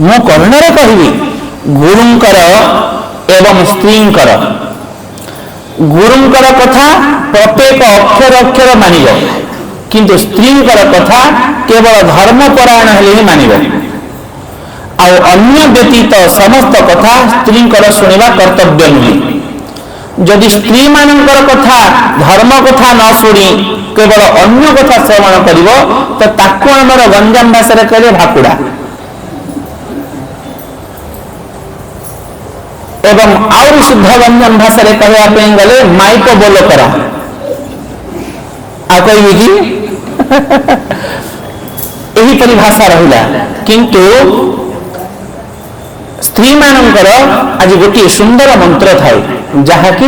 मु करुणार कहबी गुरुंकर एवं स्त्रींकर गुरुंकर कथा प्रत्येक अक्षर अक्षर मानिब किंतु स्त्रींकर कथा केवल धर्मपरायण हेले ही मानिब आ अन्य व्यतीत समस्त कथा स्त्रींकर शुणिबा कर्तव्य नुहे जदि स्त्री मानकर कथा धर्म कथा न शुणी केवल अन्य कथा श्रवण करिवो तो ताकू आमर गंजाम भाषा कहले भाकुड़ा एवं आउ शुद्ध गंजाम भाषा कहवाई गले माइक बोलो करा आ कह यही परिभाषा रहा किंतु स्त्री मानकर आज गोटे सुंदर मंत्र थाए जहाँकि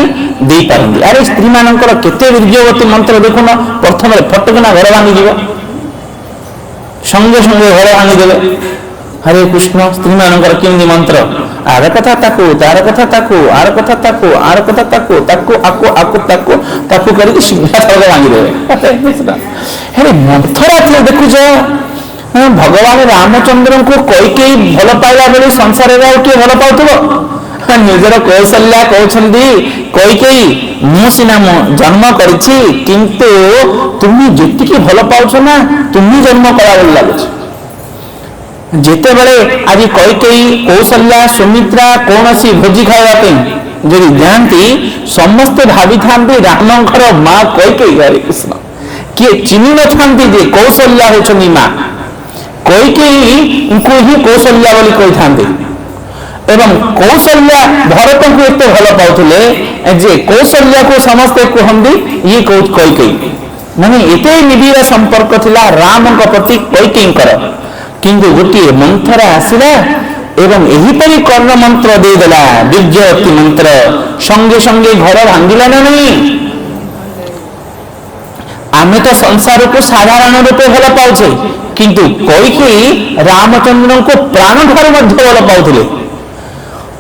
दे पारती अरे स्त्री मानकर केते वीर्यवती मंत्र देखुन प्रथम फटकना घर भांगीज संगे संगे घर भांगीदेवे हरे कृष्ण स्त्री मानकर केमती मंत्र आर कथा ताकू तार कथा ताकू आर कथा ताकू आर कथा ताकू ताकू आकू आकू ताकू ताकू करके सीधा थरक भांगीदेवे हे मंथरा देखुच भगवान रामचंद्र को कई भल पाइला बेले संसार भल पाउथबो निजर कौशल्या कहते कई मु सिना जन्म करिछि किंतु तुम्हें जेतिकी भल पाउछ ना तुम्हें जन्म कला भल लगुच जेते बेले आज कई कौशल्या सुमित्रा कौन सी भोजी खावाई जदि जाती समस्ते भावी था रामंकर माँ कई हरे कृष्ण किए चिन्ह न था कौशल्या होती माँ कई ही कौशल्या बोली कही था एवं कौशल्या भरत को एत भल पाउले जे कौशल्या को समस्ते कहते ये कई माने एते निबिड़ संपर्क थिला राम प्रति कैकेयींकर किंतु गोटे मंथरा आसला एवं एहीपरि कर्ण मंत्र देदेला वीर्यवती मंत्र संगे संगे घर भांगिला ना नहीं आमे तो संसार को साधारण रूपे भल पाउछे किंतु कई रामचंद्र को प्राण ठार मध्य भल पाउथिले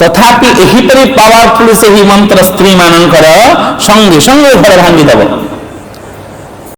तथापि एहीपरि पावरफुल से ही मंत्र स्त्री मानकर संगे संगे घर भांगी देव